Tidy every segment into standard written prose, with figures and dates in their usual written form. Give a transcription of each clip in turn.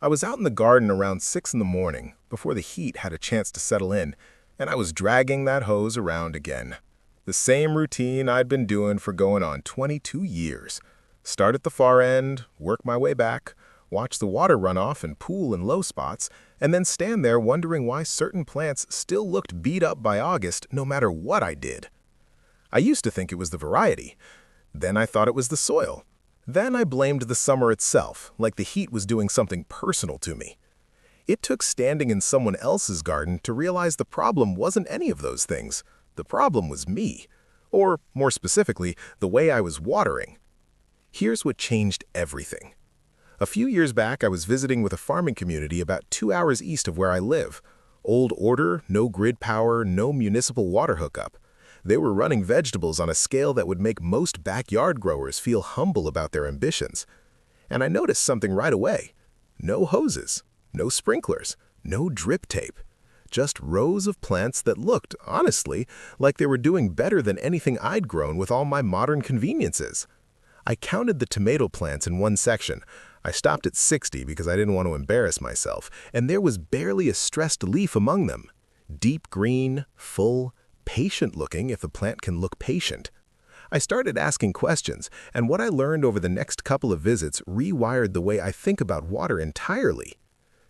I was out in the garden around 6 in the morning, before the heat had a chance to settle in, and I was dragging that hose around again. The same routine I'd been doing for going on 22 years. Start at the far end, work my way back, watch the water run off and pool in low spots, and then stand there wondering why certain plants still looked beat up by August no matter what I did. I used to think it was the variety. Then I thought it was the soil. Then I blamed the summer itself, like the heat was doing something personal to me. It took standing in someone else's garden to realize the problem wasn't any of those things. The problem was me. Or, more specifically, the way I was watering. Here's what changed everything. A few years back, I was visiting with a farming community about 2 hours east of where I live. Old order, no grid power, no municipal water hookup. They were running vegetables on a scale that would make most backyard growers feel humble about their ambitions. And I noticed something right away. No hoses, no sprinklers, no drip tape. Just rows of plants that looked, honestly, like they were doing better than anything I'd grown with all my modern conveniences. I counted the tomato plants in one section. I stopped at 60 because I didn't want to embarrass myself, and there was barely a stressed leaf among them. Deep green, full, patient-looking if a plant can look patient. I started asking questions, and what I learned over the next couple of visits rewired the way I think about water entirely.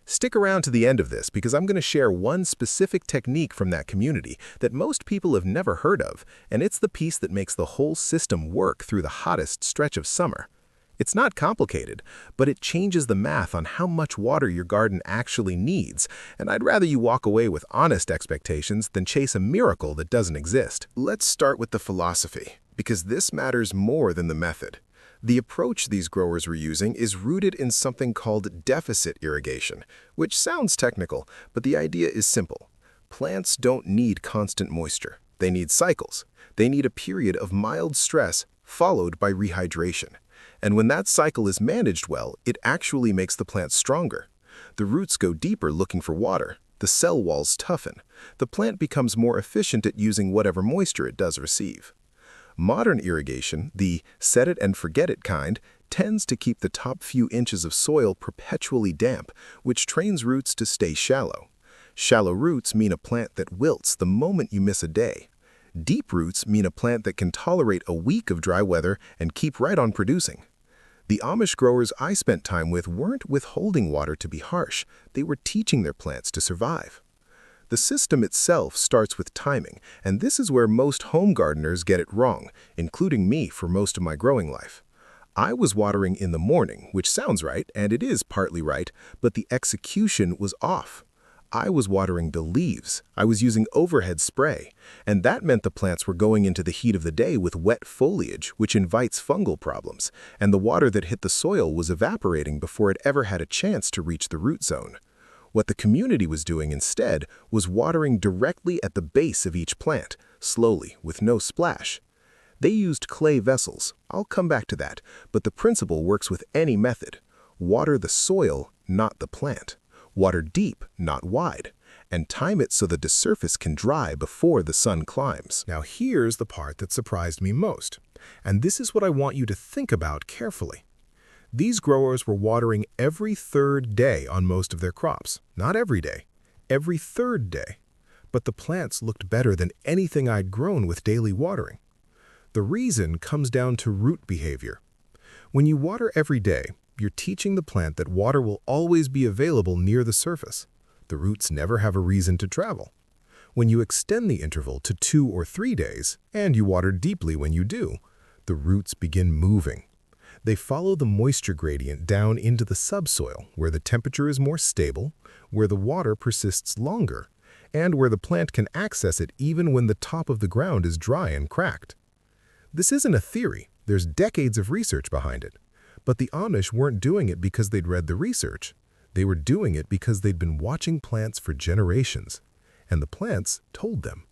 Stick around to the end of this because I'm going to share one specific technique from that community that most people have never heard of, and it's the piece that makes the whole system work through the hottest stretch of summer. It's not complicated, but it changes the math on how much water your garden actually needs, and I'd rather you walk away with honest expectations than chase a miracle that doesn't exist. Let's start with the philosophy, because this matters more than the method. The approach these growers were using is rooted in something called deficit irrigation, which sounds technical, but the idea is simple. Plants don't need constant moisture. They need cycles. They need a period of mild stress followed by rehydration. And when that cycle is managed well, it actually makes the plant stronger. The roots go deeper looking for water. The cell walls toughen. The plant becomes more efficient at using whatever moisture it does receive. Modern irrigation, the set-it-and-forget-it kind, tends to keep the top few inches of soil perpetually damp, which trains roots to stay shallow. Shallow roots mean a plant that wilts the moment you miss a day. Deep roots mean a plant that can tolerate a week of dry weather and keep right on producing. The Amish growers I spent time with weren't withholding water to be harsh. They were teaching their plants to survive. The system itself starts with timing, and this is where most home gardeners get it wrong, including me for most of my growing life. I was watering in the morning, which sounds right, and it is partly right, but the execution was off. I was watering the leaves. I was using overhead spray, and that meant the plants were going into the heat of the day with wet foliage, which invites fungal problems, and the water that hit the soil was evaporating before it ever had a chance to reach the root zone. What the community was doing instead was watering directly at the base of each plant, slowly, with no splash. They used clay vessels. I'll come back to that, but the principle works with any method. Water the soil, not the plant. Water deep, not wide, and time it so that the surface can dry before the sun climbs. Now here's the part that surprised me most, and this is what I want you to think about carefully. These growers were watering every third day on most of their crops. Not every day, every third day. But the plants looked better than anything I'd grown with daily watering. The reason comes down to root behavior. When you water every day, you're teaching the plant that water will always be available near the surface. The roots never have a reason to travel. When you extend the interval to 2 or 3 days, and you water deeply when you do, the roots begin moving. They follow the moisture gradient down into the subsoil, where the temperature is more stable, where the water persists longer, and where the plant can access it even when the top of the ground is dry and cracked. This isn't a theory. There's decades of research behind it. But the Amish weren't doing it because they'd read the research. They were doing it because they'd been watching plants for generations, and the plants told them.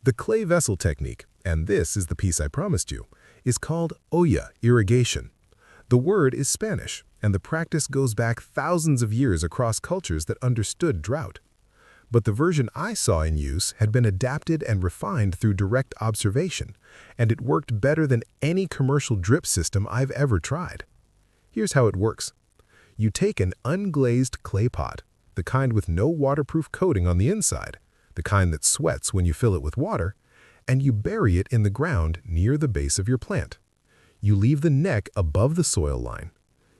The clay vessel technique, and this is the piece I promised you, is called olla irrigation. The word is Spanish, and the practice goes back thousands of years across cultures that understood drought. But the version I saw in use had been adapted and refined through direct observation, and it worked better than any commercial drip system I've ever tried. Here's how it works. You take an unglazed clay pot, the kind with no waterproof coating on the inside, the kind that sweats when you fill it with water, and you bury it in the ground near the base of your plant. You leave the neck above the soil line.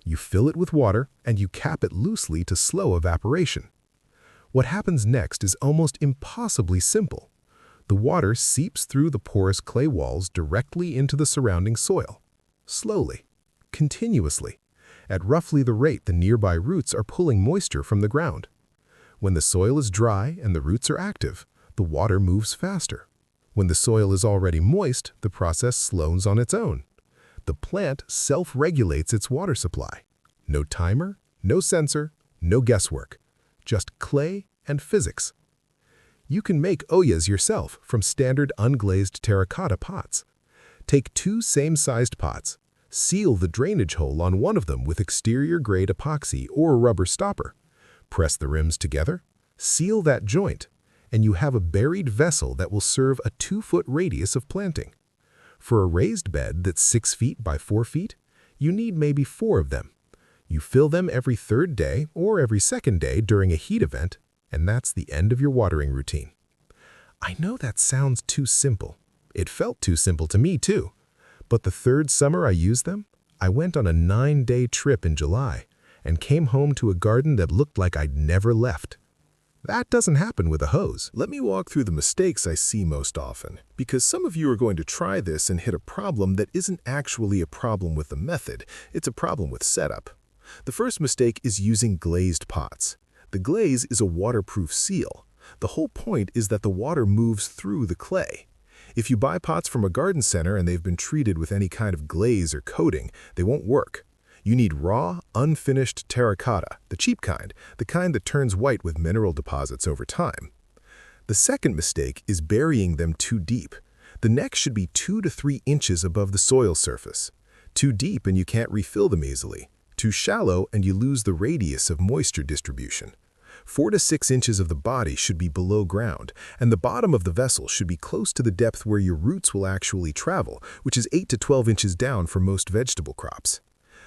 You fill it with water and you cap it loosely to slow evaporation. What happens next is almost impossibly simple. The water seeps through the porous clay walls directly into the surrounding soil. Slowly, continuously, at roughly the rate the nearby roots are pulling moisture from the ground. When the soil is dry and the roots are active, the water moves faster. When the soil is already moist, the process slows on its own. The plant self-regulates its water supply. No timer, no sensor, no guesswork. Just clay and physics. You can make oyas yourself from standard unglazed terracotta pots. Take 2 same-sized pots. Seal the drainage hole on one of them with exterior-grade epoxy or a rubber stopper. Press the rims together, seal that joint, and you have a buried vessel that will serve a 2-foot radius of planting. For a raised bed that's 6 feet by 4 feet, you need maybe 4 of them. You fill them every 3rd day or every 2nd day during a heat event, and that's the end of your watering routine. I know that sounds too simple. It felt too simple to me too. But the 3rd summer I used them, I went on a 9-day trip in July and came home to a garden that looked like I'd never left. That doesn't happen with a hose. Let me walk through the mistakes I see most often, because some of you are going to try this and hit a problem that isn't actually a problem with the method, it's a problem with setup. The first mistake is using glazed pots. The glaze is a waterproof seal. The whole point is that the water moves through the clay. If you buy pots from a garden center and they've been treated with any kind of glaze or coating, they won't work. You need raw, unfinished terracotta, the cheap kind, the kind that turns white with mineral deposits over time. The second mistake is burying them too deep. The neck should be 2 to 3 inches above the soil surface. Too deep and you can't refill them easily. Too shallow and you lose the radius of moisture distribution. 4 to 6 inches of the body should be below ground, and the bottom of the vessel should be close to the depth where your roots will actually travel, which is 8 to 12 inches down for most vegetable crops.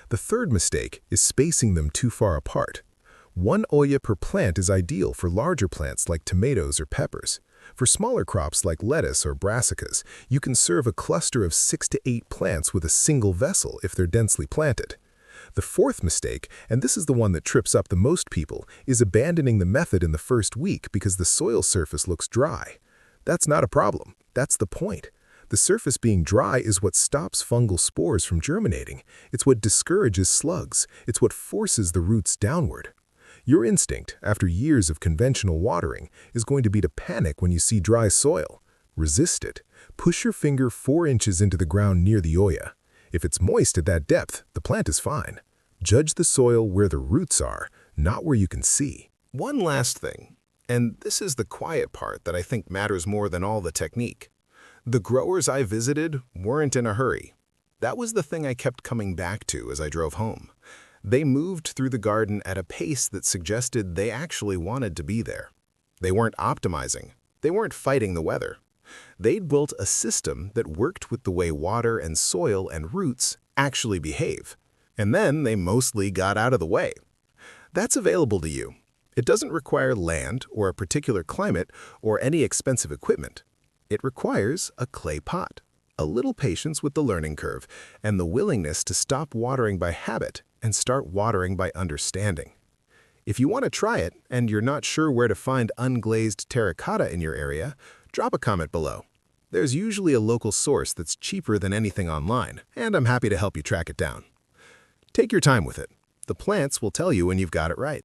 The third mistake is spacing them too far apart. 1 oya per plant is ideal for larger plants like tomatoes or peppers. For smaller crops like lettuce or brassicas, you can serve a cluster of 6 to 8 plants with a single vessel if they're densely planted. The fourth mistake, and this is the one that trips up the most people, is abandoning the method in the first week because the soil surface looks dry. That's not a problem. That's the point. The surface being dry is what stops fungal spores from germinating. It's what discourages slugs. It's what forces the roots downward. Your instinct, after years of conventional watering, is going to be to panic when you see dry soil. Resist it. Push your finger 4 inches into the ground near the oya. If it's moist at that depth, the plant is fine. Judge the soil where the roots are, not where you can see. One last thing, and this is the quiet part that I think matters more than all the technique. The growers I visited weren't in a hurry. That was the thing I kept coming back to as I drove home. They moved through the garden at a pace that suggested they actually wanted to be there. They weren't optimizing. They weren't fighting the weather. They'd built a system that worked with the way water and soil and roots actually behave. And then they mostly got out of the way. That's available to you. It doesn't require land or a particular climate or any expensive equipment. It requires a clay pot, a little patience with the learning curve, and the willingness to stop watering by habit and start watering by understanding. If you want to try it and you're not sure where to find unglazed terracotta in your area, drop a comment below. There's usually a local source that's cheaper than anything online, and I'm happy to help you track it down. Take your time with it. The plants will tell you when you've got it right.